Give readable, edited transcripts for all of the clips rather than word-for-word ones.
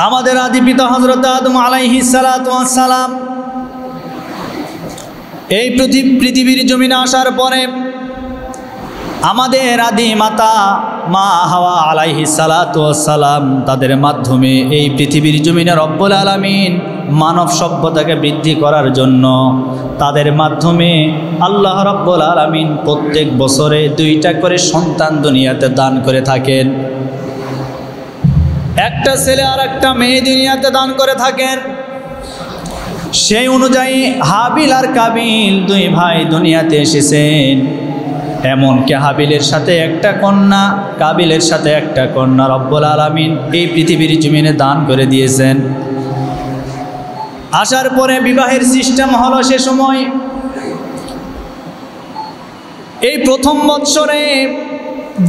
আমাদের আদি পিতা হযরত আদম আলাইহিস সালাতু ওয়াস সালাম এই পৃথিবীর জমিনে আসার পরে আমাদের আদি মাতা মা হাওয়া আলাইহিস সালাতু ওয়াস সালাম তাদের মাধ্যমে এই পৃথিবীর জমিনে রব্বুল আলামিন মানব সভ্যতাকে বৃদ্ধি করার জন্য তাদের মাধ্যমে আল্লাহ রব্বুল আলামিন প্রত্যেক বছরে 2টা করে সন্তান দুনিয়াতে দান করে থাকেন। একটা ছেলে আর একটা মেয়ে দুনিয়াতে দান করে থাকেন। সেই অনুযায়ী হাবিল আর কাবিল 2 ভাই দুনিয়াতে এসেছেন। এমনকি হাবিলের সাথে একটা কন্যা, কাবিলের সাথে একটা কন্যা রব্বুল আলামিন এই পৃথিবীর জমিনে দান করে দিয়েছেন। আসার পরে বিবাহের সিস্টেম হলো সে সময় এই প্রথম বৎসরে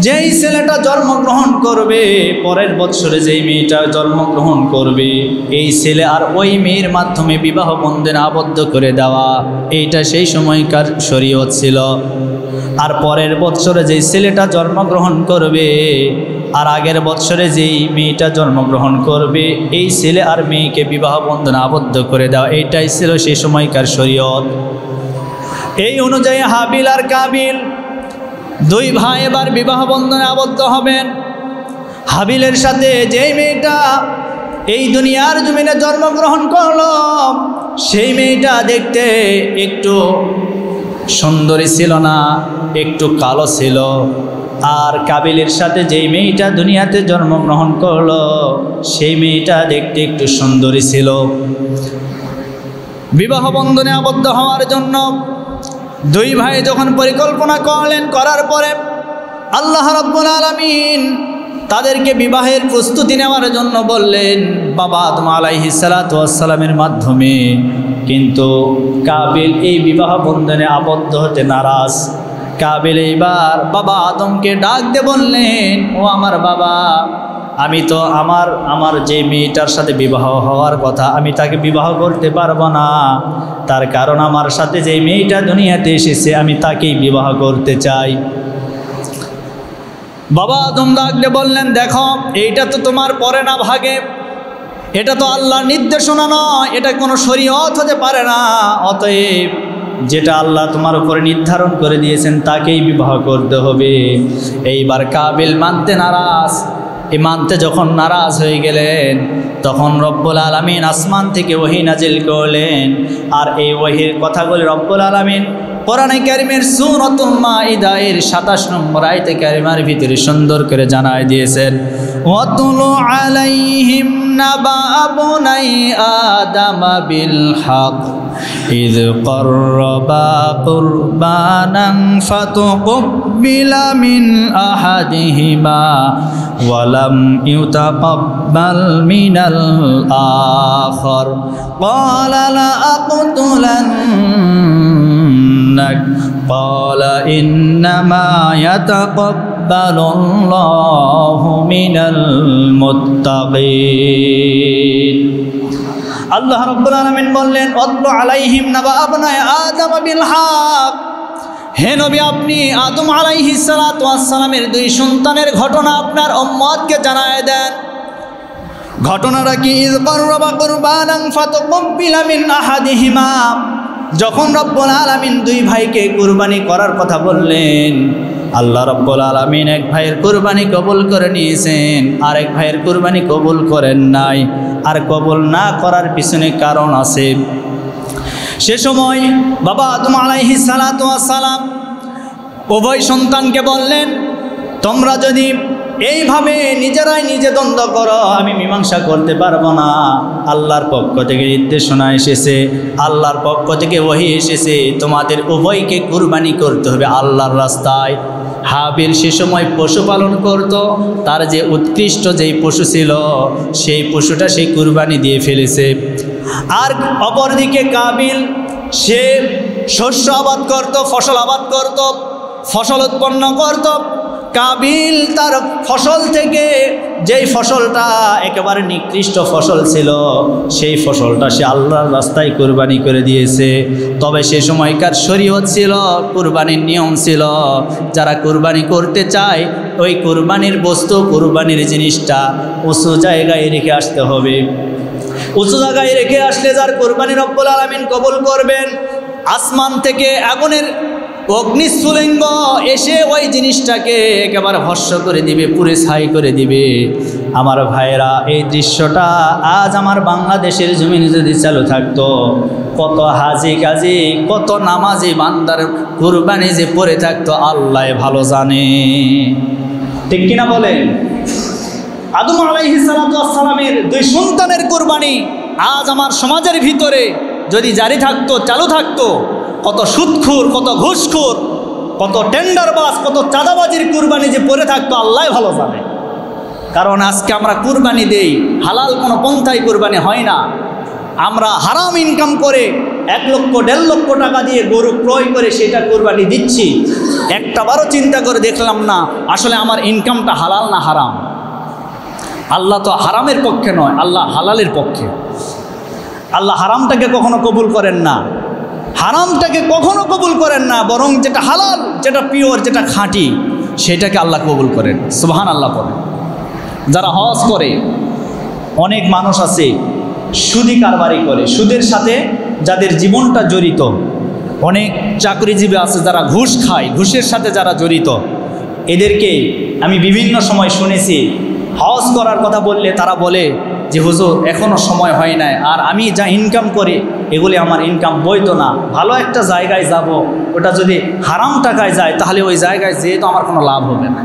যেই ছেলেটা জন্মগ্রহণ করবে, পরের বৎসরে যেই মেয়েটা জন্মগ্রহণ করবে, এই ছেলে আর ওই মেয়ের মাধ্যমে বিবাহ বন্ধনে আবদ্ধ করে দেওয়া, এইটা সেই সময়কার শরীয়ত ছিল। আর পরের বৎসরে যেই ছেলেটা জন্মগ্রহণ করবে আর আগের বৎসরে যেই মেয়েটা জন্মগ্রহণ করবে, এই ছেলে আর মেয়েকে বিবাহ বন্ধনে আবদ্ধ করে দেওয়া, এইটাই ছিল সেই সময়কার শরীয়ত। এই অনুযায়ী হাবিল আর কাবিল 2 ভাই এবার বিবাহ বন্ধনে আবদ্ধ হবেন। হাবিলের সাথে যেই মেয়েটা এই দুনিয়ার জমিনে জন্মগ্রহণ করলো, সেই মেয়েটা দেখতে একটু সুন্দরী ছিল না, একটু কালো ছিল। আর কাবিলের সাথে যেই মেয়েটা দুনিয়াতে জন্মগ্রহণ করলো, সেই মেয়েটা দেখতে একটু সুন্দরী ছিল। বিবাহ বন্ধনে আবদ্ধ হওয়ার জন্য 2 ভাই যখন পরিকল্পনা করলেন, করার পরে আল্লাহ রাব্বুল আলামিন তাদেরকে বিবাহের প্রস্তুতি নেওয়ার জন্য বললেন বাবা আদম আলাইহিস সালাতু ওয়াস সালামের মাধ্যমে। কিন্তু কাবিল এই বিবাহ বন্ধনে আবদ্ধ হতে নারাজ। কাবিল এইবার বাবা আদমকে ডাক দিয়ে বললেন, ও আমার বাবা, আমি তো আমার যে মেয়েটার সাথে বিবাহ হওয়ার কথা, আমি তাকে বিবাহ করতে পারবো না। তার কারণ আমার সাথে যে মেয়েটা দুনিয়াতে এসেছে, আমি তাকেই বিবাহ করতে চাই। বাবা আদম ডাক দিয়ে বললেন, দেখো, এইটা তো তোমার পরে না ভাগে, এটা তো আল্লাহর নির্দেশনা নয়, এটা কোনো শরীয়ত হতে পারে না। অতএব যেটা আল্লাহ তোমার উপরে নির্ধারণ করে দিয়েছেন তাকেই বিবাহ করতে হবে। এইবার কাবিল মানতে নারাজ। এই মানতে যখন নারাজ হয়ে গেলেন, তখন রব্বুল আলামিন আসমান থেকে ওহী নাজিল করলেন। আর এই ওহীর কথাগুলি রব্বুল আলামিন কোরআনে কারীমের সূরাতুল মাইদা এর 27 নম্বর আয়াতে কারিমার ভিতরে সুন্দর করে জানায় দিয়েছেন, ওয়াতুলু আলাইহিম নাবা বুনাই আদম বিল হক ইয ক্বাররাবা কুরবানান ফাতুকবিলা মিন আহাদিহিমা ওয়া লাম ইউতাকাব্বাল মিনাল আখার ক্বালা লা আक़তুলান্নাক ক্বালা ইন্নামা ইয়াতাকাব্বালুল্লাহু মিনাল মুত্তাকিন। আল্লাহ রাব্বুল আলামিন বললেন, ওয়াতলু আলাইহিম নাবা আবনায়ে আদম বিল হক। হে নবী, আপনি আদম আলাইহিস সালাতু ওয়াস সালামের 2 সন্তানের ঘটনা আপনার উম্মতকে জানায় দেন। ঘটনাটা কি? ইয ক্বাররাবা কুরবানান ফাতুকবিলা মিন আহাদিহিমা। যখন রব্বুল আলামিন 2 ভাইকে কুরবানি করার কথা বললেন, আল্লাহ রব্বুল আলামিন এক ভাইয়ের কুরবানি কবুল করে নিয়েছেন, আরেক ভাইয়ের কুরবানি কবুল করেন নাই। আর কবুল না করার পিছনে কারণ আছে। সে সময় বাবা আদম আলাইহিস সালাতু ওয়াস সালাম উভয় সন্তানকে বললেন, তোমরা যদি এইভাবে নিজেরাই নিজে দ্বন্দ্ব করো, আমি মীমাংসা করতে পারবো না। আল্লাহর পক্ষ থেকে নির্দেশনা এসেছে, আল্লাহর পক্ষ থেকে ওহী এসেছে, তোমাদের উভয়কে কুরবানি করতে হবে আল্লাহর রাস্তায়। হাবিল সে সময় পশুপালন করত, তার যে উৎকৃষ্ট যেই পশু ছিল সেই পশুটা সে কুরবানি দিয়ে ফেলেছে। আর অপরদিকে কাবিল সে শস্য আবাদ করত, ফসল আবাদ করত, ফসল উৎপন্ন করত। কাবিল তার ফসল থেকে যেই ফসলটা একেবারে নিকৃষ্ট ফসল ছিল সেই ফসলটা সে আল্লাহর রাস্তায় কুরবানি করে দিয়েছে। তবে সে সময়কার শরীয়ত ছিল, কুরবানির নিয়ম ছিল, যারা কুরবানি করতে চায় ওই কুরবানির বস্তু, কুরবানির জিনিসটা উঁচু জায়গায় রেখে আসতে হবে। উঁচু জায়গায় রেখে আসলে যার কুরবানি রব্বুল আলামিন কবুল করবেন। আসমান থেকে আগুনের অগ্নিস্ফুলিঙ্গ এসে ওই জিনিসটাকে একেবারে ভস্ম করে দিবে, পুরে ছাই করে দিবে। আমার ভাইয়েরা, এই দৃশ্যটা আজ আমার বাংলাদেশের জমিনে যদি চালু থাকতো, কত হাজি কাজী, কত নামাজি বান্দার কুরবানি যে পড়ে থাকতো আল্লাহ ভালো জানে। ঠিক কিনা বলেন? আদম আলাইহিস সালাতু ওয়াস সালামের 2 সন্তানের কুরবানি আজ আমার সমাজের ভিতরে যদি জারি থাকতো, চালু থাকতো, কত সুদখোর, কত ঘুষখোর, কত টেন্ডারবাজ, কত চাঁদাবাজির কুরবানি যে পড়ে থাকতো আল্লাহ ভালো জানে। কারণ আজকে আমরা কুরবানি দেই, হালাল কোনো পন্থায় কুরবানি হয় না। আমরা হারাম ইনকাম করে 1 লক্ষ 1.5 লক্ষ টাকা দিয়ে গরু ক্রয় করে সেটা কুরবানি দিচ্ছি। একটাবারও চিন্তা করে দেখলাম না আসলে আমার ইনকামটা হালাল না হারাম। আল্লাহ তো হারামের পক্ষে নয়, আল্লাহ হালালের পক্ষে। আল্লাহ হারামটাকে কখনো কবুল করেন না, হারামটাকে কখনো কবুল করেন না, বরং যেটা হালাল, যেটা পিওর, যেটা খাঁটি সেটাকে আল্লাহ কবুল করেন। সুবহানাল্লাহ বলেন। যারা হজ করে, অনেক মানুষ আছে সুদি কারবারি করে, সুদের সাথে যাদের জীবনটা জড়িত, অনেক চাকরিজীবী আছে যারা ঘুষ খায়, ঘুষের সাথে যারা জড়িত, এদেরকে আমি বিভিন্ন সময় শুনেছি হজ করার কথা বললে তারা বলে যে হুজুর এখনও সময় হয় নাই, আর আমি যা ইনকাম করি এগুলি আমার ইনকাম বৈধ না, ভালো একটা জায়গায় যাব, ওটা যদি হারাম টাকায় যায় তাহলে ওই জায়গায় যেয়ে তো আমার কোনো লাভ হবে না।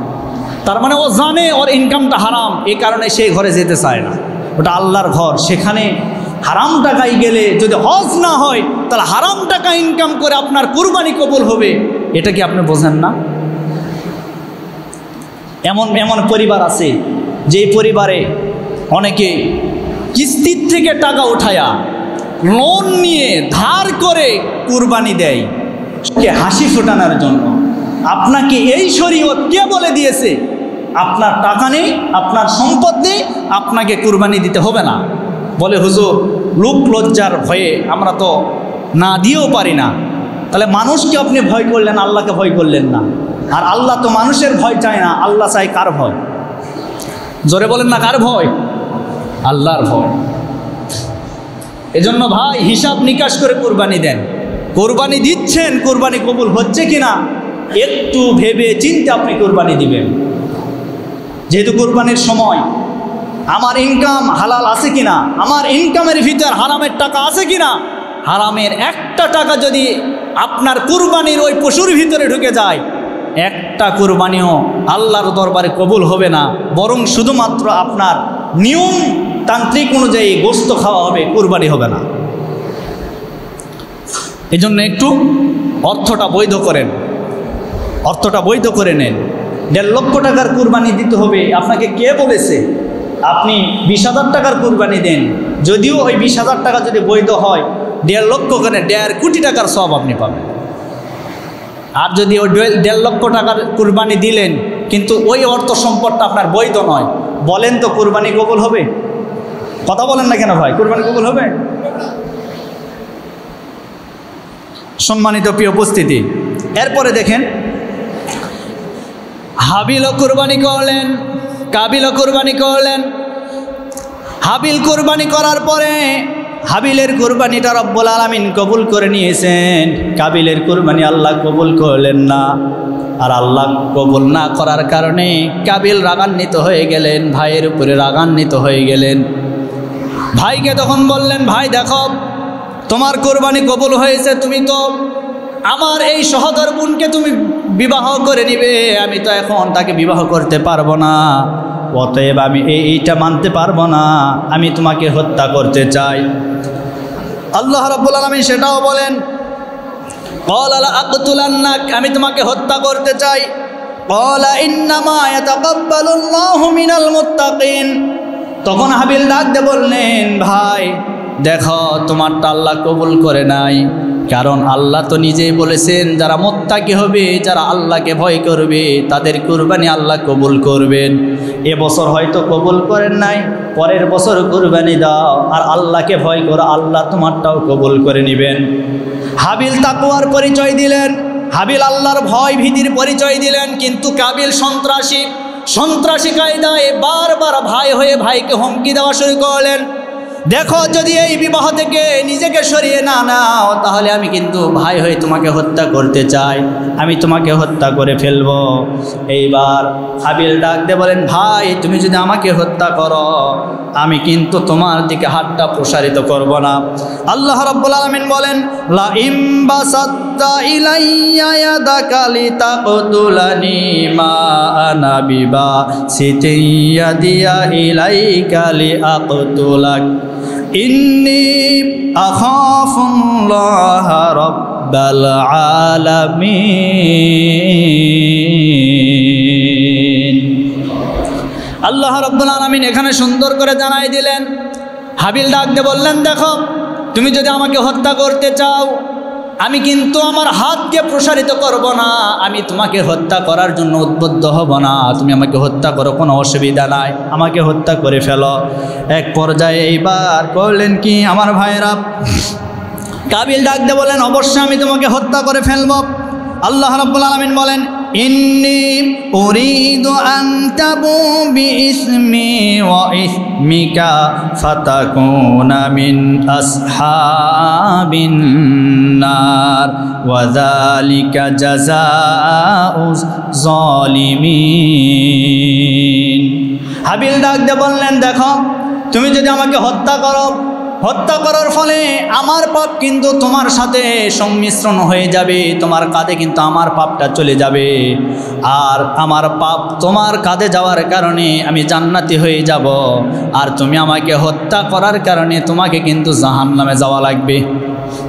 তার মানে ও জানে ওর ইনকামটা হারাম, এই কারণে সেই ঘরে যেতে চায় না। ওটা আল্লাহর ঘর, সেখানে হারাম টাকায় গেলে যদি হজ না হয় তাহলে হারাম টাকা ইনকাম করে আপনার কুরবানি কবুল হবে, এটা কি আপনি বোঝেন না? এমন এমন পরিবার আছে যেই পরিবারে অনেকে কিস্তির থেকে টাকা উঠায়া, লোন নিয়ে, ধার করে কুরবানি দেয় হাসি ফোটানোর জন্য। আপনাকে এই শরীয়ত কে বলে দিয়েছে আপনার টাকা নেই, আপনার সম্পদ নেই, আপনাকে কুরবানি দিতে হবে না? বলে হুজুর লোক লজ্জার ভয়ে আমরা তো না দিয়েও পারি না। তাহলে মানুষকে আপনি ভয় করলেন, আল্লাহকে ভয় করলেন না। আর আল্লাহ তো মানুষের ভয় চায় না, আল্লাহ চায় কার ভয়? জোরে বলেন না, কার ভয়? আল্লাহর ভয়। এজন্য ভাই হিসাব নিকাশ করে কুরবানি দেন। কুরবানি দিচ্ছেন, কুরবানি কবুল হচ্ছে কিনা একটু ভেবে চিন্তে আপনি কুরবানি দিবেন। যেহেতু কুরবানির সময় আমার ইনকাম হালাল আছে কিনা, আমার ইনকামের ভিতর হারামের টাকা আছে কিনা, হারামের একটা টাকা যদি আপনার কুরবানির ওই পশুর ভিতরে ঢুকে যায়, একটা কুরবানিও আল্লাহর দরবারে কবুল হবে না, বরং শুধুমাত্র আপনার নিয়ম তান্ত্রিক অনুযায়ী গোশত খাওয়া হবে, কুরবানি হবে না। এজন্য একটু অর্থটা বৈধ করেন, অর্থটা বৈধ করে নেন। 1.5 লক্ষ টাকার কুরবানি দিতে হবে, আপনাকে কে বলেছে? আপনি 20,000 টাকার কুরবানি দেন, যদিও ওই 20,000 টাকা যদি বৈধ হয় 1.5 লক্ষ করে 1.5 কোটি টাকার সওয়াব আপনি পাবেন। আর যদি ওই 1.5 লক্ষ টাকার কুরবানি দিলেন কিন্তু ওই অর্থ সম্পদটা আপনার বৈধ নয়, বলেন তো কুরবানি কবুল হবে? কথা বলেন না কেন ভাই, কুরবানি কবুল হবে? সম্মানিত প্রিয় উপস্থিতি, এরপরে দেখেন হাবিলও কুরবানি করলেন, কাবিলও কুরবানি করলেন। হাবিল কুরবানি করার পরে হাবিলের কুরবানিটা রব্বুল আলামিন কবুল করে নিয়েছেন, কাবিলের কুরবানি আল্লাহ কবুল করলেন না। আর আল্লাহ কবুল না করার কারণে কাবিল রাগান্বিত হয়ে গেলেন, ভাইয়ের উপরে রাগান্বিত হয়ে গেলেন। ভাইকে তখন বললেন, ভাই দেখো তোমার কুরবানি কবুল হয়েছে, তুমি তো আমার এই সহোদর বোনকে তুমি বিবাহ করে নিবে, আমি তো এখন তাকে বিবাহ করতে পারবো না, অতএব আমি এইটা মানতে পারবো না, আমি তোমাকে হত্যা করতে চাই। আল্লাহ রাব্বুল আলামিন সেটাও বলেন, ক্বালা লা আকতুলান্নাক, আমি তোমাকে হত্যা করতে চাই। ক্বালা ইন্নামা ইয়াতাকাব্বালুল্লাহু মিনাল মুত্তাকিন। তখন হাবিল ডাক দিয়ে বললেন, ভাই দেখো তোমারটা আল্লাহ কবুল করে নাই, কারণ আল্লাহ তো নিজেই বলেছেন যারা মুত্তাকি হবে, যারা আল্লাহকে ভয় করবে, তাদের কুরবানি আল্লাহ কবুল করবেন। এবছর হয়তো কবুল করেন নাই, পরের বছর কুরবানি দাও আর আল্লাহকে ভয় করো, আল্লাহ তোমারটাও কবুল করে নেবেন। হাবিল তাকওয়ার পরিচয় দিলেন, হাবিল আল্লাহর ভয় ভীতির পরিচয় দিলেন, কিন্তু কাবিল সন্ত্রাসী কায়দায় বারবার ভাই হয়ে ভাইকে হুমকি দেওয়া শুরু করলেন। দেখো, যদি এই বিবাহ থেকে নিজেকে সরিয়ে না নাও তাহলে আমি কিন্তু ভাই হয়ে তোমাকে হত্যা করতে চাই, আমি তোমাকে হত্যা করে ফেলবো। এইবার হাবিল ডাক দিয়ে বলেন, ভাই তুমি যদি আমাকে হত্যা করো আমি কিন্তু তোমার দিকে হাতটা প্রসারিত করব না। আল্লাহ রাব্বুল আলামিন বলেন, লা ইম বাসাত্তা ইলাইয়া ইয়াদাকা লিতাকতুলানি মা আনা বিবাসিতিয়া দিয়া ইলাইকা লিআকতুলাক ইন্নী আখাফুল্লাহ রাব্বাল আলামিন। আল্লাহ রাব্বুল আলামিন এখানে সুন্দর করে জানাই দিলেন। হাবিল ডাক দিয়ে বললেন, দেখো তুমি যদি আমাকে হত্যা করতে চাও আমি কিন্তু আমার হাতকে প্রসারিত করব না, আমি তোমাকে হত্যা করার জন্য উদ্বুদ্ধ হব না। তুমি আমাকে হত্যা করো, কোনো অসুবিধা নাই, আমাকে হত্যা করে ফেলো। এক পর্যায়ে এইবার করলেন কি আমার ভাইরা, কাবিল ডাক দিয়ে বলেন, অবশ্যই আমি তোমাকে হত্যা করে ফেলব। আল্লাহ রাব্বুল আলামিন বলেন, ইন্নী উরিদু আন তাবু বিইসমি ওয়া ইসমিকা ফাতাকুনা মিন আসহাবিন নার ওয়া যালিকা জাযাউজ যালিমিন। হাবিল ডাক দিয়ে বললেন, দেখো তুমি যদি আমাকে হত্যা করো, হত্যা করার ফলে আমার পাপ কিন্তু তোমার সাথে সংমিশ্রণ হয়ে যাবে, তোমার কাঁধে কিন্তু আমার পাপটা চলে যাবে, আর আমার পাপ তোমার কাঁধে যাওয়ার কারণে আমি জান্নাতি হয়ে যাব, আর তুমি আমাকে হত্যা করার কারণে তোমাকে কিন্তু জাহান্নামে যাওয়া লাগবে,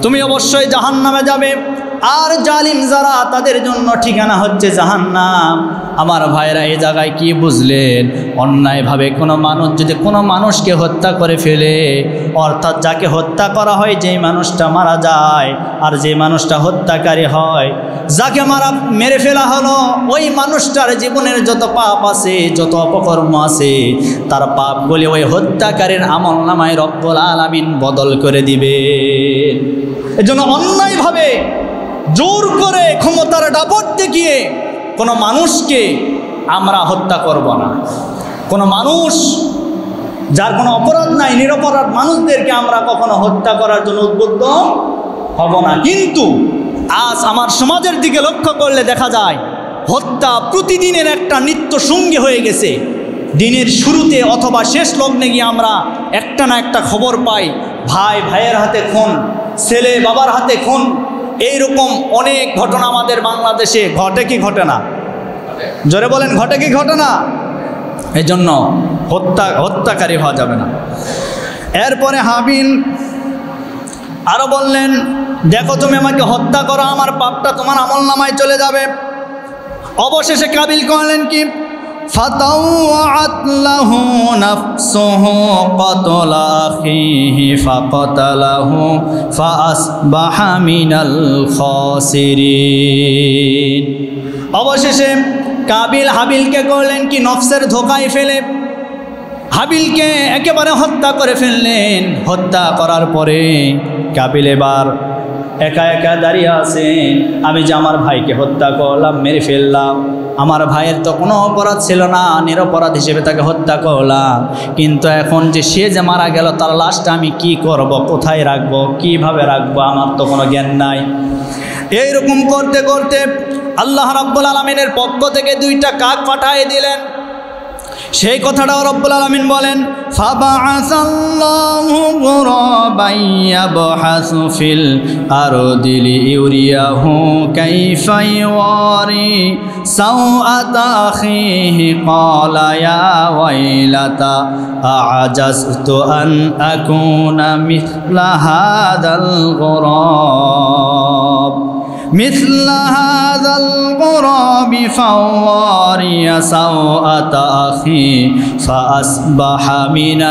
তুমি অবশ্যই জাহান্নামে যাবে। আর জালিম যারা তাদের জন্য ঠিকানা হচ্ছে জাহান্নাম। আমার ভাইরা এই জায়গায় কি বুঝলেন? অন্যায়ভাবে কোনো মানুষ যদি কোনো মানুষকে হত্যা করে ফেলে, অর্থাৎ যাকে হত্যা করা হয় যেই মানুষটা মারা যায়, আর যে মানুষটা হত্যাকারী হয়, যাকে মেরে ফেলা হলো ওই মানুষটার জীবনের যত পাপ আছে, যত অপকর্ম আছে, তার পাপগুলি ওই হত্যাকারীর আমলনামায় রব্বুল আলামিন বদল করে দিবে। এজন্য অন্যায়ভাবে জোর করে ক্ষমতার দাপট দেখিয়ে কোনো মানুষকে আমরা হত্যা করব না। কোনো মানুষ যার কোনো অপরাধ নাই, নিরপরাধ মানুষদেরকে আমরা কখনো হত্যা করার জন্য উদ্বুদ্ধ হব না। কিন্তু আজ আমার সমাজের দিকে লক্ষ্য করলে দেখা যায় হত্যা প্রতিদিনের একটা নিত্য সঙ্গী হয়ে গেছে। দিনের শুরুতে অথবা শেষ লগ্নে গিয়ে আমরা একটা না একটা খবর পাই, ভাই ভাইয়ের হাতে খুন, ছেলে বাবার হাতে খুন। এইরকম অনেক ঘটনা আমাদের বাংলাদেশে ঘটে কি ঘটে না? জোরে বলেন, ঘটে কি ঘটে না? এই জন্য হত্যাকারী হওয়া যাবে না। এরপরে হাবিল আরো বললেন, দেখো তুমি আমাকে হত্যা করো, আমার পাপটা তোমার আমলনামায় চলে যাবে। অবশেষে কাবিল করলেন কি, ফাতাওয়াত লাহু নাফসুহু কাতলা আখিহি ফাকাতালাহু ফাআসবাহা মিনাল খাসিরিন। অবশেষে কাবিল হাবিলকে করলেন কি, নফসের ধোকায় ফেলে হাবিলকে একেবারে হত্যা করে ফেললেন। হত্যা করার পরে কাবিল এবার একা একা দাঁড়িয়ে আছেন। আমি যে আমার ভাইকে হত্যা করলাম, মেরে ফেললাম, আমার ভাইয়ের তো কোনো অপরাধ ছিল না, নিরপরাধ হিসেবে তাকে হত্যা করলাম, কিন্তু এখন যে সে যে মারা গেল তার লাশটা আমি কি করব, কোথায় রাখবো, কিভাবে রাখবো, আমার তো কোনো জ্ঞান নাই। এইরকম করতে করতে আল্লাহ রাব্বুল আলামিনের পক্ষ থেকে দুইটা কাক পাঠিয়ে দিলেন। সেই কথাটাও রব্বুল আলামিন বলেন, ফাবাআসাল্লাহু গুরাবান ইয়াবহাসু ফিল আরদি লিইউরিয়াহু কাইফা ইওয়ারি সাওআতা আখিহি ক্বালা ইয়া ওয়াইলাতা আ'জাজতু আন আকুনা মিথলা হাযাল গুরাব مثل هذا الغراب فواري سوءة أخي فأصبح من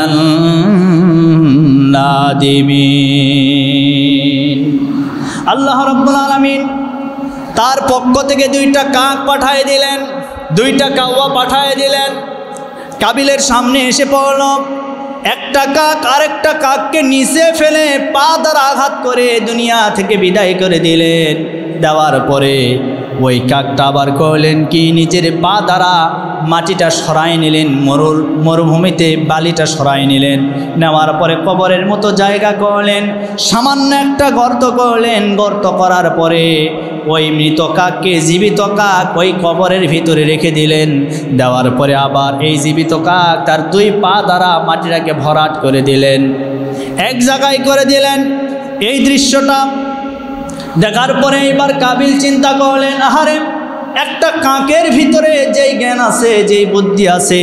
النادمين। আল্লাহ রাব্বুল আলামিন তার পক্ষ থেকে 2টা কাক পাঠিয়ে দিলেন, 2টা কাওয়া পাঠিয়ে দিলেন। কাবিলের সামনে এসে পড়ল। একটা কাক আরেকটা কাককে নিচে ফেলে পা দ্বারা আঘাত করে দুনিয়া থেকে বিদায় করে দিলেন। দেওয়ার পরে ওই কাকটা আবার করলেন কি, নিজের পা দ্বারা মাটিটা সরাই নিলেন, মরুভূমিতে বালিটা সরাই নিলেন। নেওয়ার পরে কবরের মতো জায়গা করলেন, সামান্য একটা গর্ত করলেন। গর্ত করার পরে ওই মৃত কাককে জীবিত কাক ওই কবরের ভিতরে রেখে দিলেন। দেওয়ার পরে আবার এই জীবিত কাক তার 2 পা দ্বারা মাটিটাকে ভরাট করে দিলেন, এক জায়গায় করে দিলেন। এই দৃশ্যটা দেখার পরে এবার কাবিল চিন্তা করলেন, আহারে, একটা কাকের ভিতরে যেই জ্ঞান আছে, যেই বুদ্ধি আছে,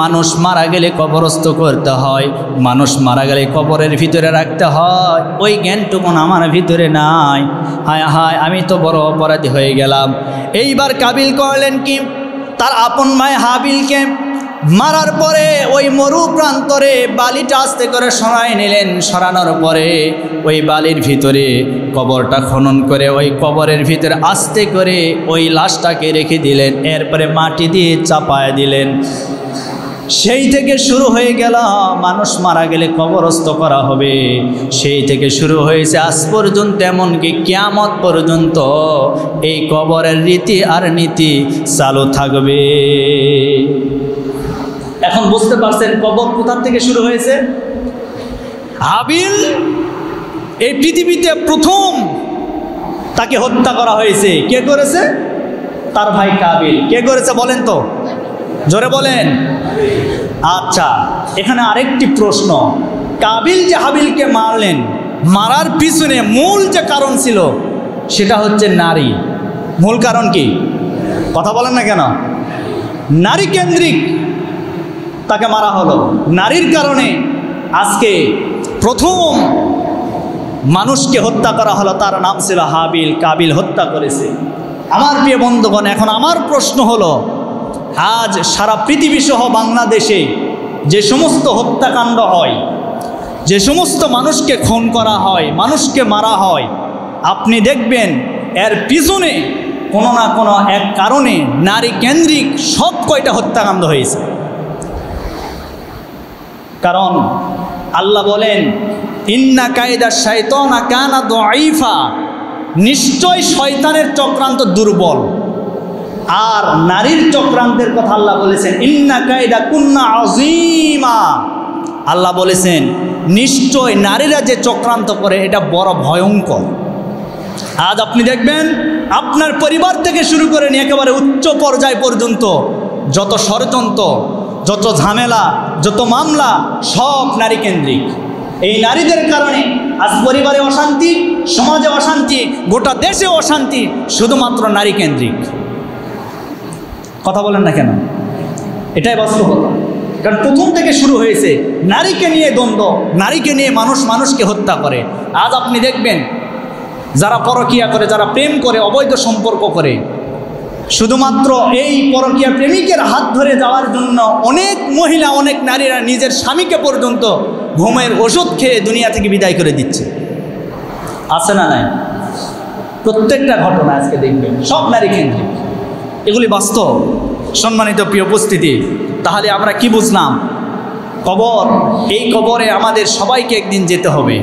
মানুষ মারা গেলে কবরস্থ করতে হয়, মানুষ মারা গেলে কবরের ভিতরে রাখতে হয়, ওই জ্ঞানটুকুন আমার ভিতরে নাই। হায় হায়, আমি তো বড় অপরাধী হয়ে গেলাম। এইবার কাবিল করলেন কি, তার আপন ভাই হাবিলকে মারার পরে ওই মরু প্রান্তরে বালিটা আস্তে করে সরাই নিলেন। সরানোর পরে ওই বালির ভিতরে কবরটা খনন করে ওই কবরের ভিতরে আস্তে করে ওই লাশটাকে রেখে দিলেন। এরপরে মাটি দিয়ে চাপায় দিলেন। সেই থেকে শুরু হয়ে গেল, মানুষ মারা গেলে কবরস্থ করা হবে। সেই থেকে শুরু হয়েছে আজ পর্যন্ত, এমনকি কিয়ামত পর্যন্ত এই কবরের রীতি আর নীতি চালু থাকবে। এখন বুঝতে পারছেন কবর কোথা থেকে শুরু হয়েছে? হাবিল এই পৃথিবীতে প্রথম তাকে হত্যা করা হয়েছে। কে করেছে? তার ভাই কাবিল। কে করেছে বলেন তো, জোরে বলেন। আচ্ছা, এখানে আরেকটি প্রশ্ন, কাবিল যে হাবিলকে মারলেন, মারার পিছনে মূল যে কারণ ছিল সেটা হচ্ছে নারী। মূল কারণ কি? কথা বলেন না কেন? নারী কেন্দ্রিক তাকে মারা হলো। নারীর কারণে আজকে প্রথম মানুষকে হত্যা করা হলো, তার নাম ছিল হাবিল। কাবিল হত্যা করেছে। আমার প্রিয় বন্ধুগণ, এখন আমার প্রশ্ন হলো, আজ সারা পৃথিবী সহ বাংলাদেশে যে সমস্ত হত্যাকাণ্ড হয়, যে সমস্ত মানুষকে খুন করা হয়, মানুষকে মারা হয়, আপনি দেখবেন এর পিছনে কোনো না কোনো এক কারণে নারী কেন্দ্রিক সব কয়টা হত্যাকাণ্ড হয়েছে। কারণ আল্লাহ বলেন, ইন্না কায়দা শাইতানা কানা দাঈফা, নিশ্চয় শয়তানের চক্রান্ত দুর্বল। আর নারীর চক্রান্তের কথা আল্লাহ বলেছেন, ইন্না কায়দা কুন্না আযীমা। আল্লাহ বলেছেন নিশ্চয় নারীরা যে চক্রান্ত করে এটা বড় ভয়ঙ্কর। আজ আপনি দেখবেন আপনার পরিবার থেকে শুরু করে নিয়ে একেবারে উচ্চ পর্যায় পর্যন্ত যত ষড়যন্ত্র, যত ঝামেলা, যত মামলা, সব নারী কেন্দ্রিক। এই নারীদের কারণে আজ পরিবারে অশান্তি, সমাজে অশান্তি, গোটা দেশে অশান্তি, শুধুমাত্র নারী কেন্দ্রিক। কথা বলেন না কেন? এটাই বাস্তবতা। কারণ প্রথম থেকে শুরু হয়েছে নারীকে নিয়ে দ্বন্দ্ব, নারীকে নিয়ে মানুষ মানুষকে হত্যা করে। আজ আপনি দেখবেন যারা পরকীয়া করে, যারা প্রেম করে, অবৈধ সম্পর্ক করে, শুধুমাত্র এই পরকীয়া প্রেমিকের হাত ধরে যাওয়ার জন্য অনেক মহিলা, অনেক নারীরা নিজের স্বামীকে পর্যন্ত ঘুমের ওষুধ খেয়ে দুনিয়া থেকে বিদায় করে দিচ্ছে। আছে না নাই? প্রত্যেকটা ঘটনা আজকে দেখবেন সব নারী কেন্দ্রিক। এগুলি বাস্তব। সম্মানিত প্রিয় উপস্থিতি, তাহলে আমরা কি বুঝলাম? কবর, এই কবরে আমাদের সবাইকে একদিন যেতে হবে।